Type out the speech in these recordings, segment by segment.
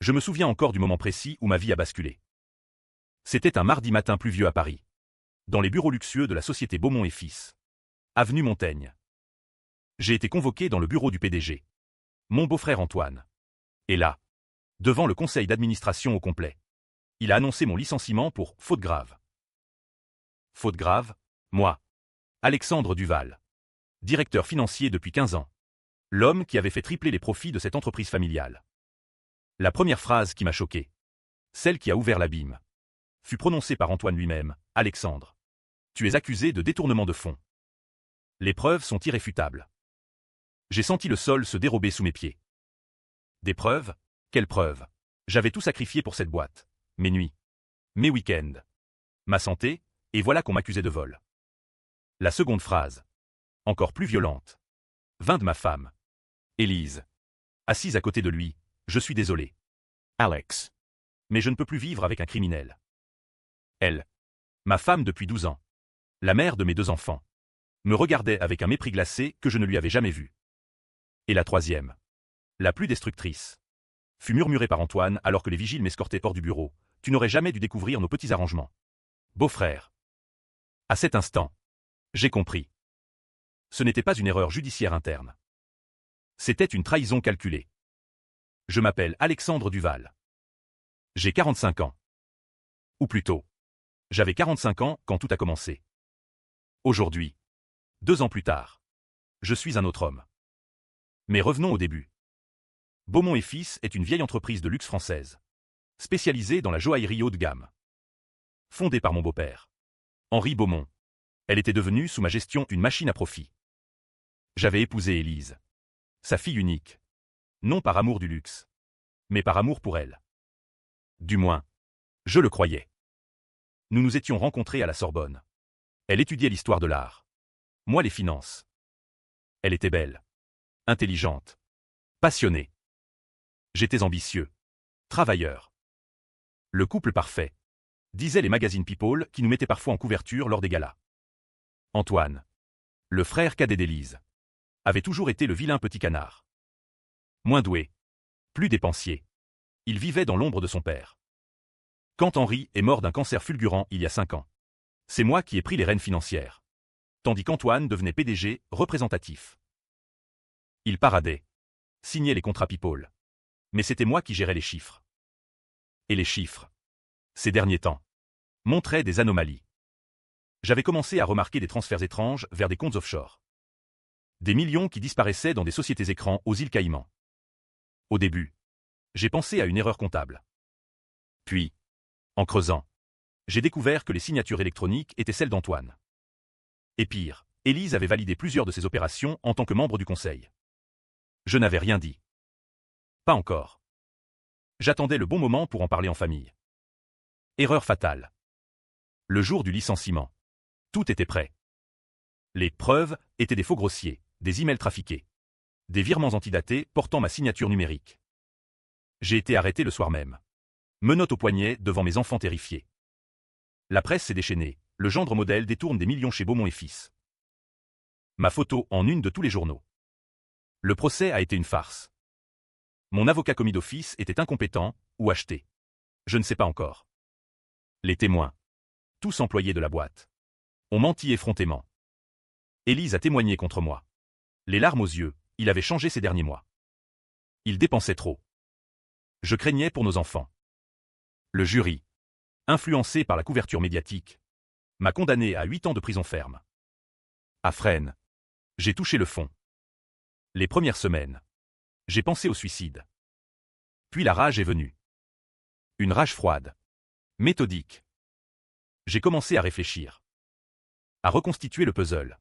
Je me souviens encore du moment précis où ma vie a basculé. C'était un mardi matin pluvieux à Paris. Dans les bureaux luxueux de la société Beaumont et Fils. Avenue Montaigne. J'ai été convoqué dans le bureau du PDG. Mon beau-frère Antoine. Et là, devant le conseil d'administration au complet, il a annoncé mon licenciement pour faute grave. Faute grave, moi. Alexandre Duval. Directeur financier depuis 15 ans. L'homme qui avait fait tripler les profits de cette entreprise familiale. La première phrase qui m'a choqué, celle qui a ouvert l'abîme, fut prononcée par Antoine lui-même. Alexandre, tu es accusé de détournement de fonds. Les preuves sont irréfutables. J'ai senti le sol se dérober sous mes pieds. Des preuves? Quelles preuves? J'avais tout sacrifié pour cette boîte. Mes nuits. Mes week-ends. Ma santé, et voilà qu'on m'accusait de vol. La seconde phrase, encore plus violente, vint de ma femme. Élise. Assise à côté de lui, je suis désolé. Alex. Mais je ne peux plus vivre avec un criminel. Elle. Ma femme depuis 12 ans. La mère de mes 2 enfants. Me regardait avec un mépris glacé que je ne lui avais jamais vu. Et la troisième, la plus destructrice, fut murmurée par Antoine alors que les vigiles m'escortaient hors du bureau. Tu n'aurais jamais dû découvrir nos petits arrangements. Beau-frère. À cet instant, j'ai compris. Ce n'était pas une erreur judiciaire interne. C'était une trahison calculée. Je m'appelle Alexandre Duval. J'ai 45 ans. Ou plutôt, j'avais 45 ans quand tout a commencé. Aujourd'hui, 2 ans plus tard, je suis un autre homme. Mais revenons au début. Beaumont et Fils est une vieille entreprise de luxe française, spécialisée dans la joaillerie haut de gamme. Fondée par mon beau-père, Henri Beaumont, elle était devenue sous ma gestion une machine à profit. J'avais épousé Élise, sa fille unique, non par amour du luxe, mais par amour pour elle. Du moins, je le croyais. Nous nous étions rencontrés à la Sorbonne. Elle étudiait l'histoire de l'art. Moi les finances. Elle était belle, intelligente, passionnée. J'étais ambitieux, travailleur. Le couple parfait, disaient les magazines People qui nous mettaient parfois en couverture lors des galas. Antoine, le frère cadet d'Élise, avait toujours été le vilain petit canard. Moins doué, plus dépensier. Il vivait dans l'ombre de son père. Quand Henri est mort d'un cancer fulgurant il y a 5 ans, c'est moi qui ai pris les rênes financières. Tandis qu'Antoine devenait PDG représentatif. Il paradait, signait les contrats People. Mais c'était moi qui gérais les chiffres. Et les chiffres, ces derniers temps, montraient des anomalies. J'avais commencé à remarquer des transferts étranges vers des comptes offshore. Des millions qui disparaissaient dans des sociétés écrans aux îles Caïmans. Au début, j'ai pensé à une erreur comptable. Puis, en creusant, j'ai découvert que les signatures électroniques étaient celles d'Antoine. Et pire, Élise avait validé plusieurs de ces opérations en tant que membre du conseil. Je n'avais rien dit. Pas encore. J'attendais le bon moment pour en parler en famille. Erreur fatale. Le jour du licenciement. Tout était prêt. Les preuves étaient des faux grossiers, des emails trafiqués, des virements antidatés portant ma signature numérique. J'ai été arrêté le soir même. Menottes au poignet devant mes enfants terrifiés. La presse s'est déchaînée, le gendre modèle détourne des millions chez Beaumont et Fils. Ma photo en une de tous les journaux. Le procès a été une farce. Mon avocat commis d'office était incompétent, ou acheté. Je ne sais pas encore. Les témoins, tous employés de la boîte, ont menti effrontément. Élise a témoigné contre moi. Les larmes aux yeux, il avait changé ces derniers mois. Il dépensait trop. Je craignais pour nos enfants. Le jury, influencé par la couverture médiatique, m'a condamné à 8 ans de prison ferme. À Fresnes, j'ai touché le fond. Les premières semaines, j'ai pensé au suicide. Puis la rage est venue. Une rage froide, méthodique. J'ai commencé à réfléchir. À reconstituer le puzzle.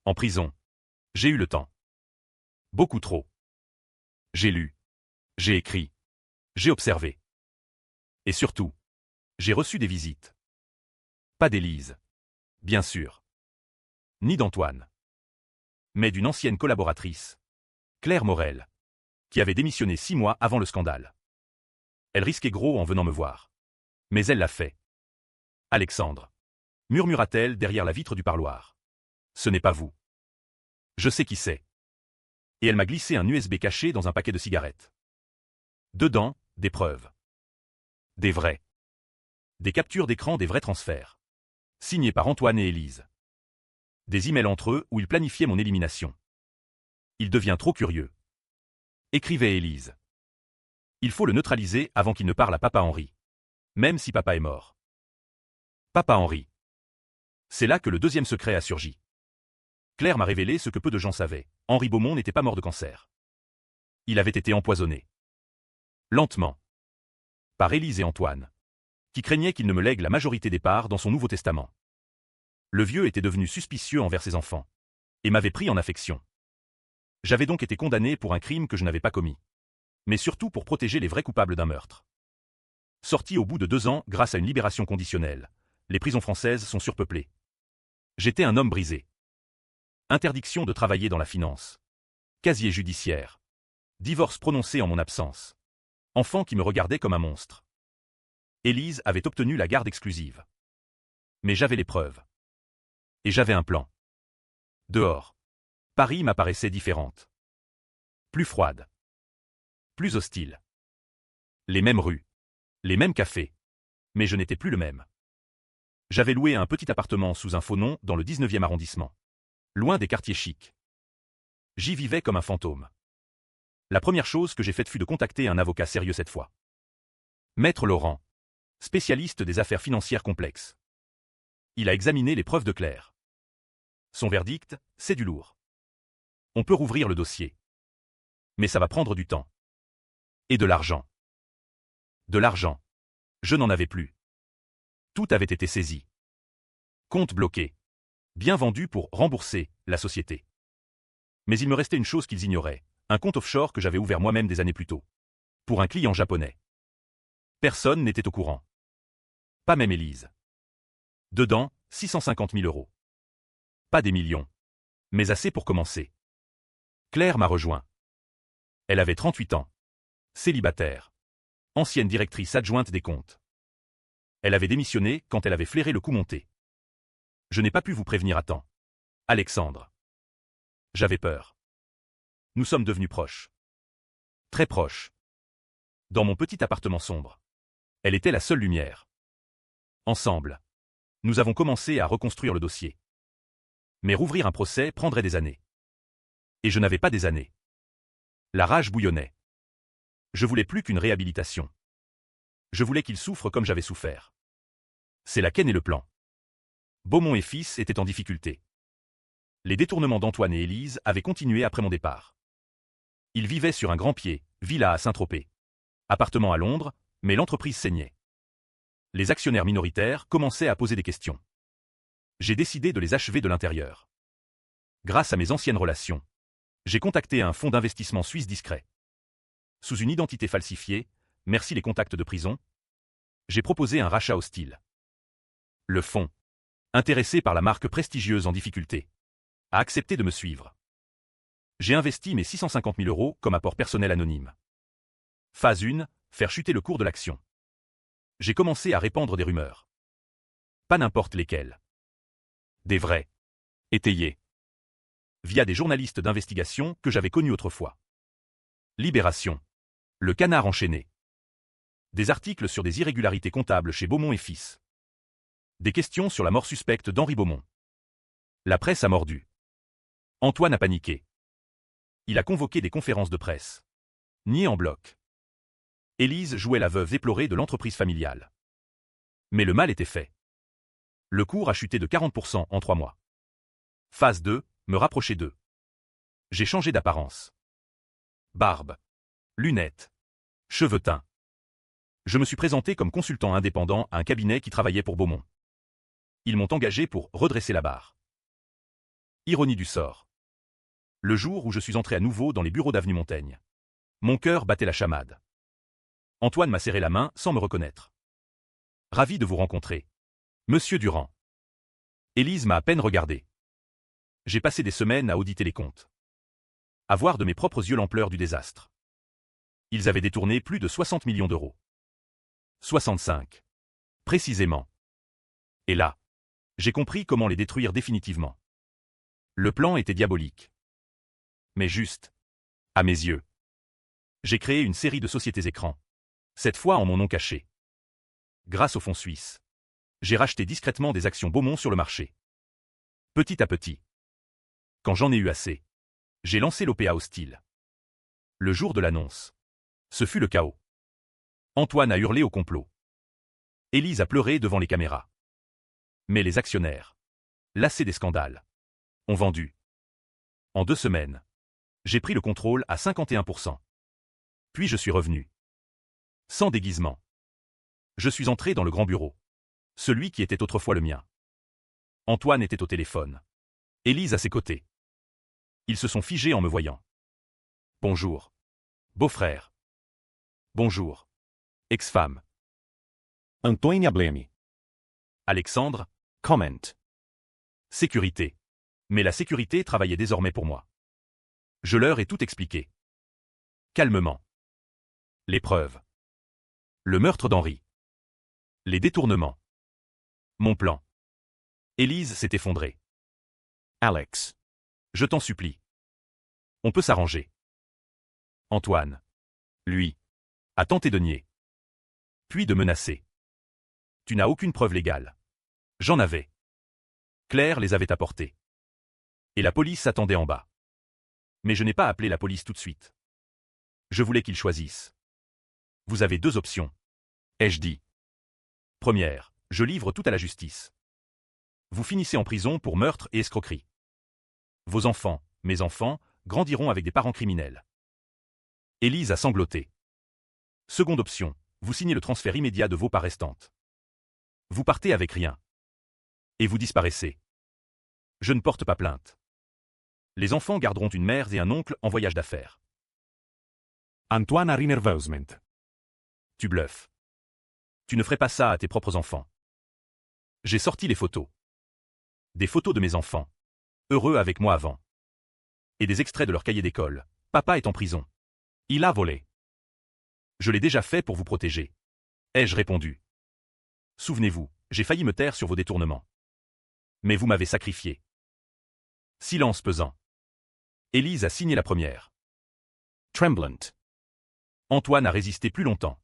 En prison, j'ai eu le temps. Beaucoup trop. J'ai lu. J'ai écrit. J'ai observé. Et surtout, j'ai reçu des visites. Pas d'Élise. Bien sûr. Ni d'Antoine. Mais d'une ancienne collaboratrice, Claire Morel, qui avait démissionné 6 mois avant le scandale. Elle risquait gros en venant me voir. Mais elle l'a fait. Alexandre, murmura-t-elle derrière la vitre du parloir. Ce n'est pas vous. Je sais qui c'est. Et elle m'a glissé un USB caché dans un paquet de cigarettes. Dedans, des preuves. Des vrais. Des captures d'écran des vrais transferts. Signés par Antoine et Élise. Des emails entre eux où ils planifiaient mon élimination. Il devient trop curieux. Écrivait Élise. Il faut le neutraliser avant qu'il ne parle à Papa Henri. Même si Papa est mort. Papa Henri. C'est là que le deuxième secret a surgi. Claire m'a révélé ce que peu de gens savaient. Henri Beaumont n'était pas mort de cancer. Il avait été empoisonné. Lentement. Par Élise et Antoine, qui craignaient qu'il ne me lègue la majorité des parts dans son Nouveau Testament. Le vieux était devenu suspicieux envers ses enfants, et m'avait pris en affection. J'avais donc été condamné pour un crime que je n'avais pas commis. Mais surtout pour protéger les vrais coupables d'un meurtre. Sorti au bout de 2 ans grâce à une libération conditionnelle, les prisons françaises sont surpeuplées. J'étais un homme brisé. Interdiction de travailler dans la finance. Casier judiciaire. Divorce prononcé en mon absence. Enfant qui me regardait comme un monstre. Élise avait obtenu la garde exclusive. Mais j'avais les preuves. Et j'avais un plan. Dehors. Paris m'apparaissait différente. Plus froide. Plus hostile. Les mêmes rues. Les mêmes cafés. Mais je n'étais plus le même. J'avais loué un petit appartement sous un faux nom dans le 19e arrondissement. Loin des quartiers chics. J'y vivais comme un fantôme. La première chose que j'ai faite fut de contacter un avocat sérieux cette fois. Maître Laurent. Spécialiste des affaires financières complexes. Il a examiné les preuves de Claire. Son verdict, c'est du lourd. On peut rouvrir le dossier. Mais ça va prendre du temps. Et de l'argent. De l'argent. Je n'en avais plus. Tout avait été saisi. Compte bloqué. Bien vendu pour rembourser la société. Mais il me restait une chose qu'ils ignoraient, un compte offshore que j'avais ouvert moi-même des années plus tôt. Pour un client japonais. Personne n'était au courant. Pas même Élise. Dedans, 650 000 €. Pas des millions. Mais assez pour commencer. Claire m'a rejoint. Elle avait 38 ans. Célibataire. Ancienne directrice adjointe des comptes. Elle avait démissionné quand elle avait flairé le coup monté. Je n'ai pas pu vous prévenir à temps. Alexandre. J'avais peur. Nous sommes devenus proches. Très proches. Dans mon petit appartement sombre. Elle était la seule lumière. Ensemble. Nous avons commencé à reconstruire le dossier. Mais rouvrir un procès prendrait des années. Et je n'avais pas des années. La rage bouillonnait. Je voulais plus qu'une réhabilitation. Je voulais qu'il souffre comme j'avais souffert. C'est la quenne et le plan. Beaumont et fils étaient en difficulté. Les détournements d'Antoine et Élise avaient continué après mon départ. Ils vivaient sur un grand pied, villa à Saint-Tropez. Appartement à Londres, mais l'entreprise saignait. Les actionnaires minoritaires commençaient à poser des questions. J'ai décidé de les achever de l'intérieur. Grâce à mes anciennes relations, j'ai contacté un fonds d'investissement suisse discret. Sous une identité falsifiée, merci les contacts de prison, j'ai proposé un rachat hostile. Le fonds, intéressé par la marque prestigieuse en difficulté, a accepté de me suivre. J'ai investi mes 650 000 € comme apport personnel anonyme. Phase 1, faire chuter le cours de l'action. J'ai commencé à répandre des rumeurs. Pas n'importe lesquelles. Des vraies. Étayées. Via des journalistes d'investigation que j'avais connus autrefois. Libération. Le canard enchaîné. Des articles sur des irrégularités comptables chez Beaumont et fils. Des questions sur la mort suspecte d'Henri Beaumont. La presse a mordu. Antoine a paniqué. Il a convoqué des conférences de presse. Nié en bloc. Élise jouait la veuve éplorée de l'entreprise familiale. Mais le mal était fait. Le cours a chuté de 40% en 3 mois. Phase 2, me rapprocher d'eux. J'ai changé d'apparence. Barbe. Lunettes. Cheveux teints. Je me suis présenté comme consultant indépendant à un cabinet qui travaillait pour Beaumont. Ils m'ont engagé pour redresser la barre. Ironie du sort. Le jour où je suis entré à nouveau dans les bureaux d'avenue Montaigne. Mon cœur battait la chamade. Antoine m'a serré la main sans me reconnaître. Ravi de vous rencontrer. Monsieur Durand. Élise m'a à peine regardé. J'ai passé des semaines à auditer les comptes. À voir de mes propres yeux l'ampleur du désastre. Ils avaient détourné plus de 60 millions d'euros. 65. Précisément. Et là, j'ai compris comment les détruire définitivement. Le plan était diabolique. Mais juste. À mes yeux. J'ai créé une série de sociétés écrans. Cette fois en mon nom caché. Grâce au fonds suisse, j'ai racheté discrètement des actions Beaumont sur le marché. Petit à petit. Quand j'en ai eu assez, j'ai lancé l'OPA hostile. Le jour de l'annonce, ce fut le chaos. Antoine a hurlé au complot. Élise a pleuré devant les caméras. Mais les actionnaires, lassés des scandales, ont vendu. En 2 semaines, j'ai pris le contrôle à 51%. Puis je suis revenu. Sans déguisement. Je suis entré dans le grand bureau. Celui qui était autrefois le mien. Antoine était au téléphone. Élise à ses côtés. Ils se sont figés en me voyant. Bonjour. Beau-frère. Bonjour. Ex-femme. Antoine Blemi. Alexandre. Comment. Sécurité. Mais la sécurité travaillait désormais pour moi. Je leur ai tout expliqué. Calmement. Les preuves. Le meurtre d'Henri. Les détournements. Mon plan. Élise s'est effondrée. Alex. Je t'en supplie. On peut s'arranger. Antoine. Lui. A tenté de nier. Puis de menacer. Tu n'as aucune preuve légale. J'en avais. Claire les avait apportées. Et la police attendait en bas. Mais je n'ai pas appelé la police tout de suite. Je voulais qu'ils choisissent. Vous avez 2 options. Ai-je dit. Première, je livre tout à la justice. Vous finissez en prison pour meurtre et escroquerie. Vos enfants, mes enfants, grandiront avec des parents criminels. Élise a sangloté. Seconde option, vous signez le transfert immédiat de vos parts restantes. Vous partez avec rien. Et vous disparaissez. Je ne porte pas plainte. Les enfants garderont une mère et un oncle en voyage d'affaires. Antoine a nerveusement. Tu bluffes. Tu ne ferais pas ça à tes propres enfants. J'ai sorti les photos. Des photos de mes enfants. Heureux avec moi avant. Et des extraits de leur cahier d'école. Papa est en prison. Il a volé. Je l'ai déjà fait pour vous protéger. Ai-je répondu. Souvenez-vous, j'ai failli me taire sur vos détournements. Mais vous m'avez sacrifié. Silence pesant. Élise a signé la première. Tremblant. Antoine a résisté plus longtemps.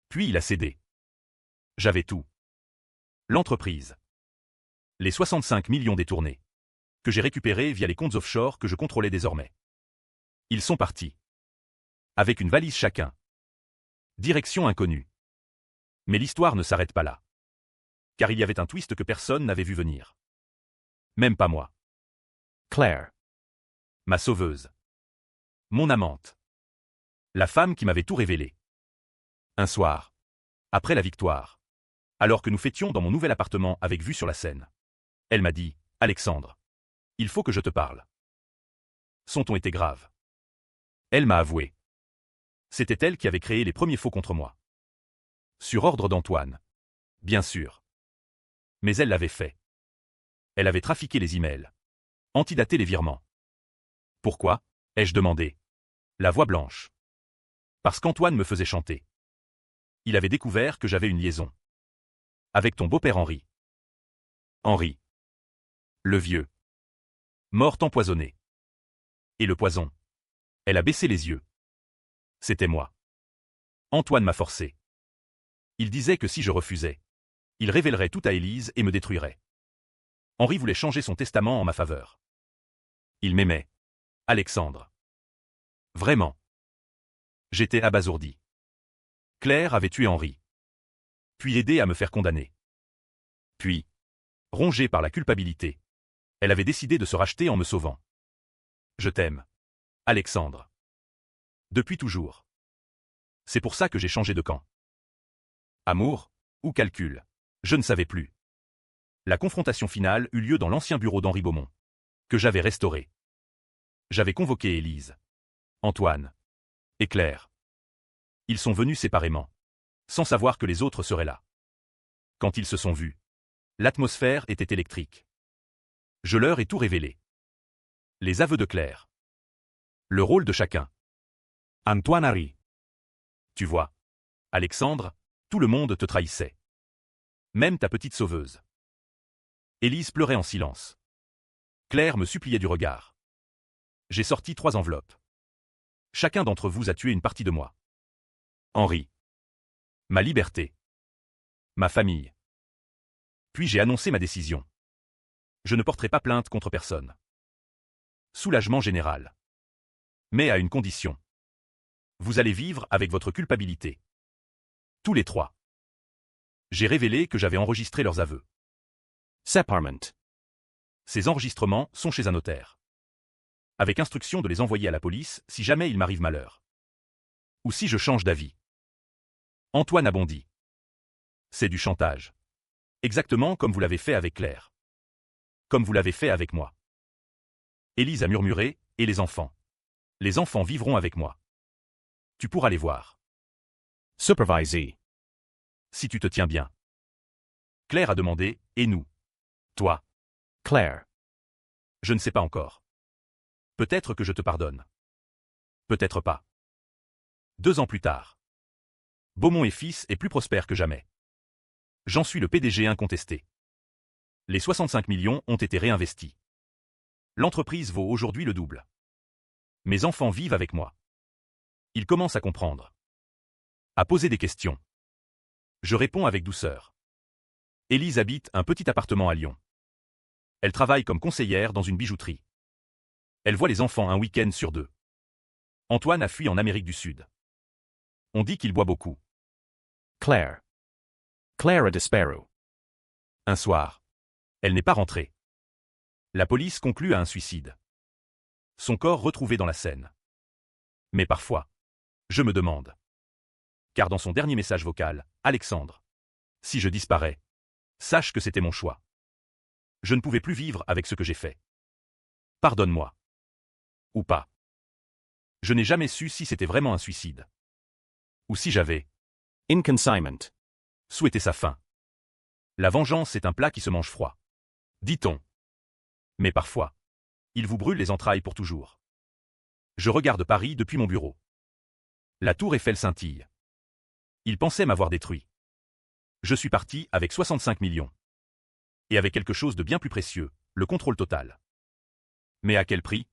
Puis il a cédé. J'avais tout. L'entreprise. Les 65 millions détournés. Que j'ai récupérés via les comptes offshore que je contrôlais désormais. Ils sont partis. Avec une valise chacun. Direction inconnue. Mais l'histoire ne s'arrête pas là. Car il y avait un twist que personne n'avait vu venir. Même pas moi. Claire. Ma sauveuse. Mon amante. La femme qui m'avait tout révélé. Un soir. Après la victoire. Alors que nous fêtions dans mon nouvel appartement avec vue sur la Seine. Elle m'a dit, Alexandre. Il faut que je te parle. Son ton était grave. Elle m'a avoué. C'était elle qui avait créé les premiers faux contre moi. Sur ordre d'Antoine. Bien sûr. Mais elle l'avait fait. Elle avait trafiqué les emails. Antidaté les virements. Pourquoi, ai-je demandé. La voix blanche. Parce qu'Antoine me faisait chanter. Il avait découvert que j'avais une liaison. Avec ton beau-père Henri. Henri. Le vieux. Morte empoisonnée. Et le poison. Elle a baissé les yeux. C'était moi. Antoine m'a forcé. Il disait que si je refusais, il révélerait tout à Élise et me détruirait. Henri voulait changer son testament en ma faveur. Il m'aimait. Alexandre. Vraiment. J'étais abasourdi. Claire avait tué Henri. Puis aidé à me faire condamner. Puis, rongée par la culpabilité, elle avait décidé de se racheter en me sauvant. Je t'aime. Alexandre. Depuis toujours. C'est pour ça que j'ai changé de camp. Amour ou calcul, je ne savais plus. La confrontation finale eut lieu dans l'ancien bureau d'Henri Beaumont, que j'avais restauré. J'avais convoqué Élise, Antoine et Claire. Ils sont venus séparément, sans savoir que les autres seraient là. Quand ils se sont vus, l'atmosphère était électrique. Je leur ai tout révélé. Les aveux de Claire. Le rôle de chacun. Antoine Harry. Tu vois, Alexandre, tout le monde te trahissait. Même ta petite sauveuse. Élise pleurait en silence. Claire me suppliait du regard. J'ai sorti 3 enveloppes. Chacun d'entre vous a tué une partie de moi. Henri. Ma liberté. Ma famille. Puis j'ai annoncé ma décision. Je ne porterai pas plainte contre personne. Soulagement général. Mais à une condition. Vous allez vivre avec votre culpabilité. Tous les trois. J'ai révélé que j'avais enregistré leurs aveux. Separement. Ces enregistrements sont chez un notaire. Avec instruction de les envoyer à la police si jamais il m'arrive malheur. Ou si je change d'avis. Antoine a bondi. C'est du chantage. Exactement comme vous l'avez fait avec Claire. Comme vous l'avez fait avec moi. Élise a murmuré, et les enfants. Les enfants vivront avec moi. Tu pourras les voir. Supervisee. Si tu te tiens bien. Claire a demandé, et nous? Toi? Claire. Je ne sais pas encore. Peut-être que je te pardonne. Peut-être pas. 2 ans plus tard. Beaumont et Fils est plus prospère que jamais. J'en suis le PDG incontesté. Les 65 millions ont été réinvestis. L'entreprise vaut aujourd'hui le double. Mes enfants vivent avec moi. Ils commencent à comprendre. À poser des questions. Je réponds avec douceur. Élise habite un petit appartement à Lyon. Elle travaille comme conseillère dans une bijouterie. Elle voit les enfants un week-end sur 2. Antoine a fui en Amérique du Sud. On dit qu'il boit beaucoup. Claire. Clara Despero. Un soir. Elle n'est pas rentrée. La police conclut à un suicide. Son corps retrouvé dans la Seine. Mais parfois, je me demande. Car dans son dernier message vocal, Alexandre. Si je disparais, sache que c'était mon choix. Je ne pouvais plus vivre avec ce que j'ai fait. Pardonne-moi. Ou pas. Je n'ai jamais su si c'était vraiment un suicide. Ou si j'avais Inconsignment. souhaité sa fin. La vengeance est un plat qui se mange froid. Dit-on. Mais parfois, il vous brûle les entrailles pour toujours. Je regarde Paris depuis mon bureau. La tour Eiffel scintille. Il pensait m'avoir détruit. Je suis parti avec 65 millions. Et avec quelque chose de bien plus précieux, le contrôle total. Mais à quel prix?